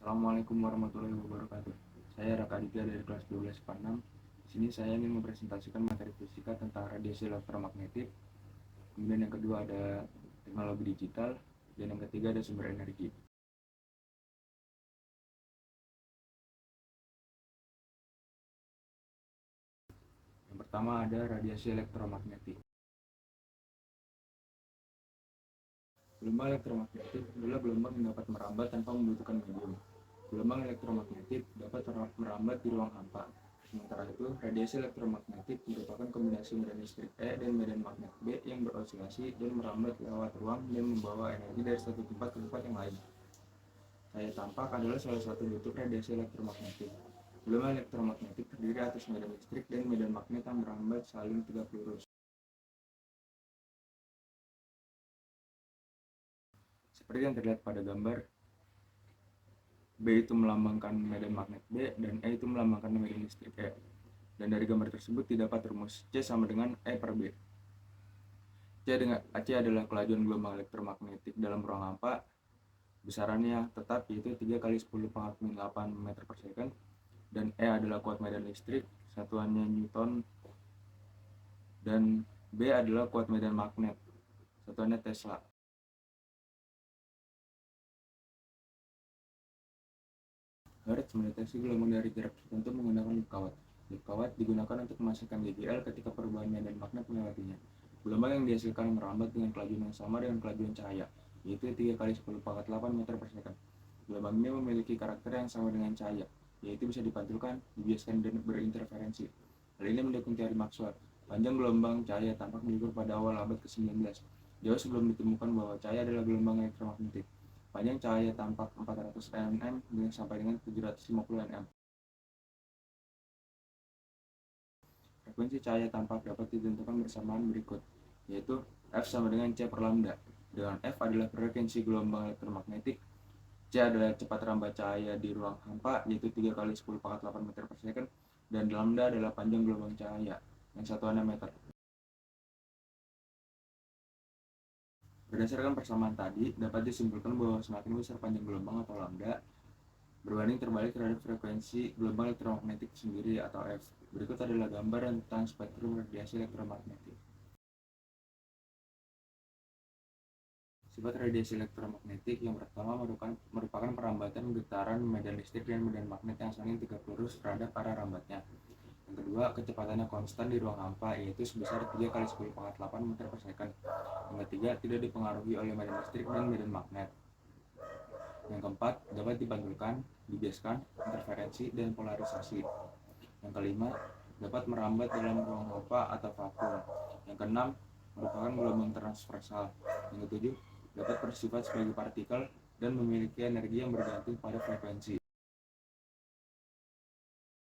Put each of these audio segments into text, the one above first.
Assalamualaikum warahmatullahi wabarakatuh. Saya Raka Aditya dari kelas 12 IPA 6. Di sini saya ingin mempresentasikan materi fisika tentang radiasi elektromagnetik. Kemudian yang kedua ada teknologi digital, dan yang ketiga ada sumber energi. Yang pertama ada radiasi elektromagnetik. Gelombang elektromagnetik adalah gelombang yang dapat merambat tanpa membutuhkan medium. Gelombang elektromagnetik dapat merambat di ruang hampa. Sementara itu, radiasi elektromagnetik merupakan kombinasi medan listrik E dan medan magnet B yang berosilasi dan merambat lewat ruang dan membawa energi dari satu tempat ke tempat yang lain. Cahaya tampak adalah salah satu bentuk radiasi elektromagnetik. Gelombang elektromagnetik terdiri atas medan listrik dan medan magnet yang merambat saling tegak lurus. Seperti yang terlihat pada gambar, B itu melambangkan medan magnet B dan E itu melambangkan medan listrik E. Dan dari gambar tersebut didapat rumus C sama dengan E per B. C adalah kelajuan gelombang elektromagnetik dalam ruang hampa. Besarannya tetap yaitu 3 kali 10 pangkat 8 meter per second. Dan E adalah kuat medan listrik, satuannya Newton. Dan B adalah kuat medan magnet, satuannya Tesla. Hertz mendeteksi gelombang dari jarak tertentu menggunakan loop kawat. Loop kawat digunakan untuk menghasilkan GGL ketika perubahan medan magnet melewatinya. Gelombang yang dihasilkan merambat dengan kelajuan yang sama dengan kelajuan cahaya, yaitu 3 kali 10 pangkat 8 meter per second. Gelombang ini memiliki karakter yang sama dengan cahaya, yaitu bisa dipantulkan, dibiaskan, dan berinterferensi. Hal ini mendukung teori Maxwell. Panjang gelombang cahaya tampak diukur pada awal abad ke-19, jauh sebelum ditemukan bahwa cahaya adalah gelombang elektromagnetik. Panjang cahaya tampak 400 nm sampai dengan 750 nm. Frekuensi cahaya tampak dapat ditentukan bersamaan berikut, yaitu F sama dengan C per lambda. Dengan F adalah frekuensi gelombang elektromagnetik, C adalah cepat rambat cahaya di ruang hampa, yaitu 3 kali 10 pangkat 8 meter per second, dan lambda adalah panjang gelombang cahaya, yang satuannya meter. Berdasarkan persamaan tadi, dapat disimpulkan bahwa semakin besar panjang gelombang atau lambda, berbanding terbalik terhadap frekuensi gelombang elektromagnetik sendiri atau F. Berikut adalah gambar tentang spektrum radiasi elektromagnetik. Sifat radiasi elektromagnetik yang pertama merupakan perambatan getaran medan listrik dan medan magnet yang saling tegak lurus terhadap arah rambatnya. Yang kedua, kecepatannya konstan di ruang hampa, yaitu sebesar 3 kali 10 pangkat 8 meter per second. Yang ketiga, tidak dipengaruhi oleh medan listrik dan medan magnet. Yang keempat, dapat dipantulkan, dibiaskan, interferensi, dan polarisasi. Yang kelima, dapat merambat dalam ruang hampa atau vakum. Yang keenam, merupakan gelombang transversal. Yang ketujuh, dapat bersifat sebagai partikel dan memiliki energi yang bergantung pada frekuensi.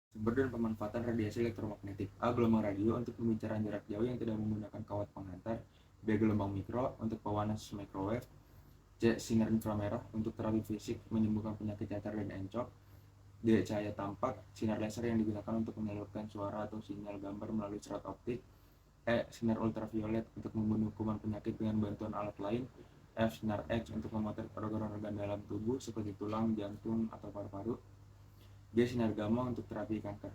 Sumber dan pemanfaatan radiasi elektromagnetik. A. Gelombang radio untuk pembicaraan jarak jauh yang tidak menggunakan kawat penghantar. B. Gelombang mikro untuk pewanas microwave. C. Sinar inframerah untuk terapi fisik menyembuhkan penyakit cacar dan encok. D. Cahaya tampak, sinar laser yang digunakan untuk menyalurkan suara atau sinyal gambar melalui serat optik. E. Sinar ultraviolet untuk membunuh kuman penyakit dengan bantuan alat lain. F. Sinar X untuk memotret organ-organ dalam tubuh seperti tulang, jantung, atau paru-paru. G. Sinar gamma untuk terapi kanker.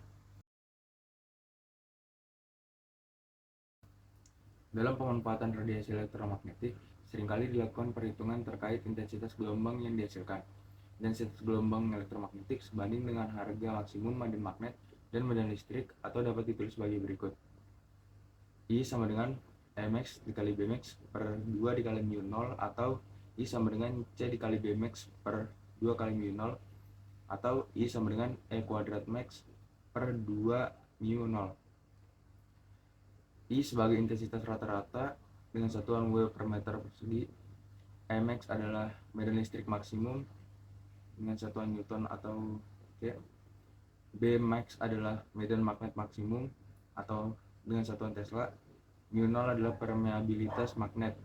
Dalam pemanfaatan radiasi elektromagnetik, seringkali dilakukan perhitungan terkait intensitas gelombang yang dihasilkan. Intensitas gelombang elektromagnetik sebanding dengan harga maksimum medan magnet dan medan listrik, atau dapat ditulis sebagai berikut. I sama dengan Mx dikali Bmax per 2 dikali mu0, atau I sama dengan C dikali Bmax per 2 kali mu0, atau I sama dengan E kuadrat max per 2 mu0. I sebagai intensitas rata-rata dengan satuan W per meter persegi. Mx adalah medan listrik maksimum dengan satuan Newton atau K. Bmax adalah medan magnet maksimum atau dengan satuan Tesla. Mu0 adalah permeabilitas magnet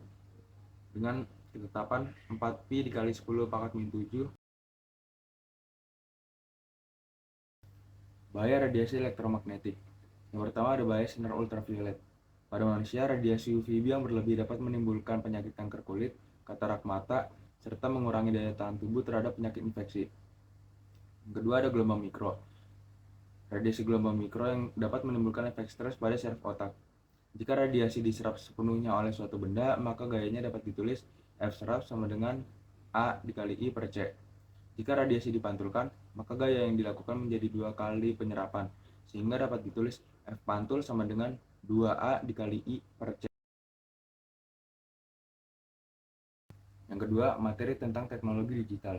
dengan ketetapan 4pi dikali 10 pangkat min 7. Bahaya radiasi elektromagnetik. Yang pertama ada bahaya sinar ultraviolet. Pada manusia, radiasi UVB yang berlebih dapat menimbulkan penyakit kanker kulit, katarak mata, serta mengurangi daya tahan tubuh terhadap penyakit infeksi. Yang kedua ada gelombang mikro. Radiasi gelombang mikro yang dapat menimbulkan efek stres pada saraf otak. Jika radiasi diserap sepenuhnya oleh suatu benda, maka gayanya dapat ditulis F serap sama dengan A dikali I per C. Jika radiasi dipantulkan, maka gaya yang dilakukan menjadi 2 kali penyerapan, sehingga dapat ditulis F pantul sama dengan 2A dikali I per C. Yang kedua, materi tentang teknologi digital.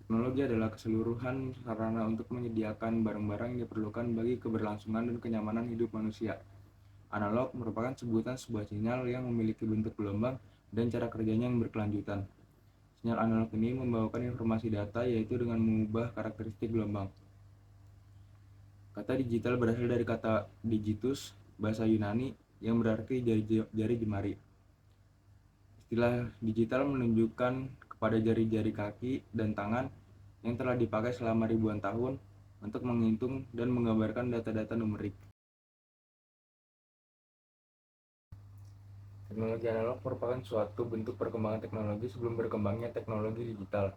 Teknologi adalah keseluruhan sarana untuk menyediakan barang-barang yang diperlukan bagi keberlangsungan dan kenyamanan hidup manusia. Analog merupakan sebutan sebuah sinyal yang memiliki bentuk gelombang dan cara kerjanya yang berkelanjutan. Sinyal analog ini membawakan informasi data yaitu dengan mengubah karakteristik gelombang. Kata digital berasal dari kata digitus, bahasa Yunani yang berarti jari jemari. Istilah digital menunjukkan kepada jari-jari kaki dan tangan yang telah dipakai selama ribuan tahun untuk menghitung dan menggambarkan data-data numerik. Teknologi analog merupakan suatu bentuk perkembangan teknologi sebelum berkembangnya teknologi digital.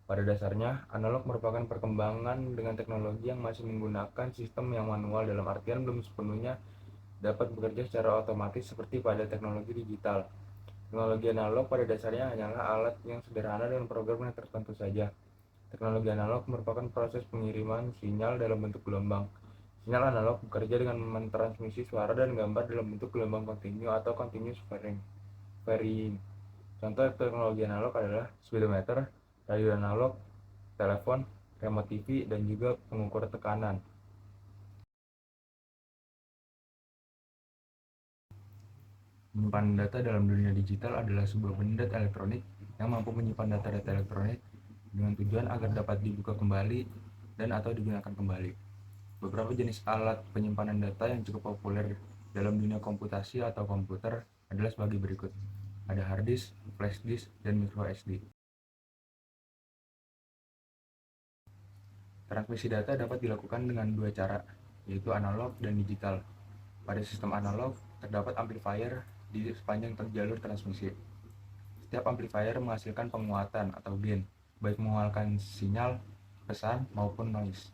Pada dasarnya, analog merupakan perkembangan dengan teknologi yang masih menggunakan sistem yang manual, dalam artian belum sepenuhnya dapat bekerja secara otomatis seperti pada teknologi digital. Teknologi analog pada dasarnya hanyalah alat yang sederhana dengan program yang tertentu saja. Teknologi analog merupakan proses pengiriman sinyal dalam bentuk gelombang. Sinyal analog bekerja dengan mentransmisi suara dan gambar dalam bentuk gelombang kontinu atau continuous varying. Contoh teknologi analog adalah speedometer, radio analog, telepon, remote TV, dan juga pengukur tekanan. Penyimpanan data dalam dunia digital adalah sebuah benda elektronik yang mampu menyimpan data-data elektronik dengan tujuan agar dapat dibuka kembali dan atau digunakan kembali. Beberapa jenis alat penyimpanan data yang cukup populer dalam dunia komputasi atau komputer adalah sebagai berikut. Ada hard disk, flash disk, dan micro SD. Transmisi data dapat dilakukan dengan dua cara, yaitu analog dan digital. Pada sistem analog, terdapat amplifier di sepanjang jalur transmisi. Setiap amplifier menghasilkan penguatan atau gain, baik mengeluarkan sinyal, pesan, maupun noise.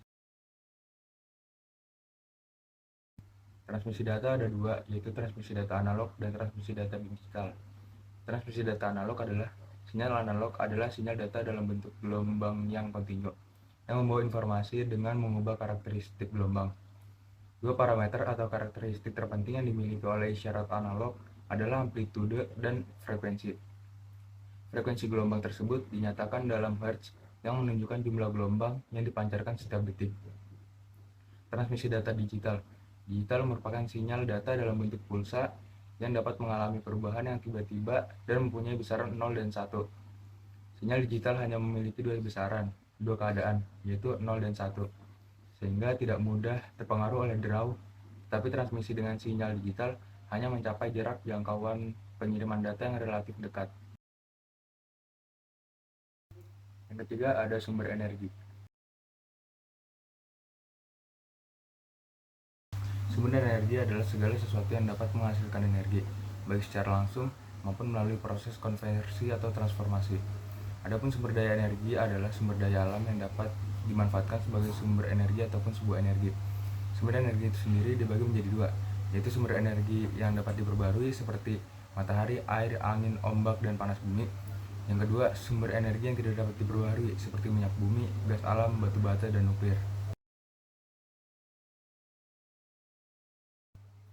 Transmisi data ada dua, yaitu transmisi data analog dan transmisi data digital. Transmisi data analog adalah sinyal data dalam bentuk gelombang yang kontinu, yang membawa informasi dengan mengubah karakteristik gelombang. Dua parameter atau karakteristik terpenting yang dimiliki oleh isyarat analog adalah amplitude dan frekuensi. Frekuensi gelombang tersebut dinyatakan dalam hertz yang menunjukkan jumlah gelombang yang dipancarkan setiap detik. Transmisi data digital. Digital merupakan sinyal data dalam bentuk pulsa yang dapat mengalami perubahan yang tiba-tiba dan mempunyai besaran 0 dan 1. Sinyal digital hanya memiliki dua keadaan, yaitu 0 dan 1, sehingga tidak mudah terpengaruh oleh draw, tapi transmisi dengan sinyal digital hanya mencapai jarak jangkauan pengiriman data yang relatif dekat. Yang ketiga ada sumber energi. Sumber energi adalah segala sesuatu yang dapat menghasilkan energi, baik secara langsung maupun melalui proses konversi atau transformasi. Adapun sumber daya energi adalah sumber daya alam yang dapat dimanfaatkan sebagai sumber energi ataupun sebuah energi. Sumber energi itu sendiri dibagi menjadi dua, yaitu sumber energi yang dapat diperbarui seperti matahari, air, angin, ombak, dan panas bumi. Yang kedua, sumber energi yang tidak dapat diperbarui seperti minyak bumi, gas alam, batu bata, dan nuklir.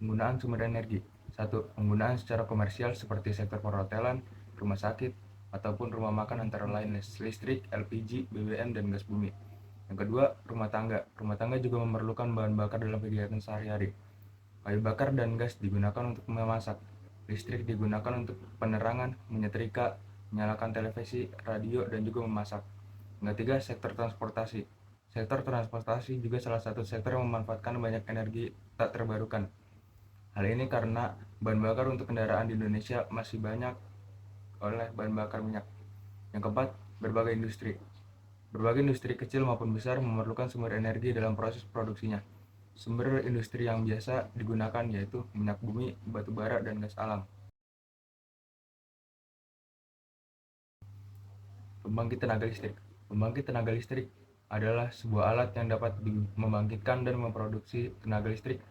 Penggunaan sumber energi. 1. Penggunaan secara komersial seperti sektor perhotelan, rumah sakit, ataupun rumah makan antara lain listrik, LPG, BBM, dan gas bumi. Yang kedua, rumah tangga. Rumah tangga juga memerlukan bahan bakar dalam kegiatan sehari-hari. Kayu bakar dan gas digunakan untuk memasak. Listrik digunakan untuk penerangan, menyetrika, menyalakan televisi, radio, dan juga memasak. Yang ketiga, sektor transportasi. Sektor transportasi juga salah satu sektor yang memanfaatkan banyak energi tak terbarukan. Hal ini karena bahan bakar untuk kendaraan di Indonesia masih banyak oleh bahan bakar minyak. Yang keempat, berbagai industri. Berbagai industri kecil maupun besar memerlukan sumber energi dalam proses produksinya. Sumber industri yang biasa digunakan yaitu minyak bumi, batu bara, dan gas alam. Pembangkit tenaga listrik. Pembangkit tenaga listrik adalah sebuah alat yang dapat membangkitkan dan memproduksi tenaga listrik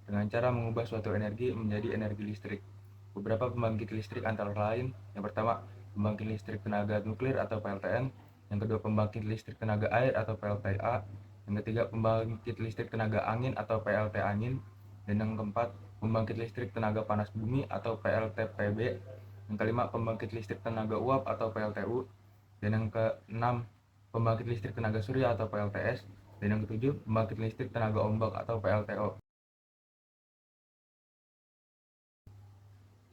dengan cara mengubah suatu energi menjadi energi listrik. Beberapa pembangkit listrik antara lain, yang pertama, pembangkit listrik tenaga nuklir atau PLTN, yang kedua, pembangkit listrik tenaga air atau PLTA, yang ketiga, pembangkit listrik tenaga angin atau PLT angin, dan yang keempat, pembangkit listrik tenaga panas bumi atau PLTPB, yang kelima, pembangkit listrik tenaga uap atau PLTU, dan yang keenam, pembangkit listrik tenaga surya atau PLTS, dan yang ketujuh, pembangkit listrik tenaga ombak atau PLTO.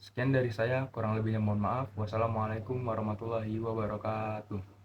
Sekian dari saya, kurang lebihnya mohon maaf. Wassalamualaikum warahmatullahi wabarakatuh.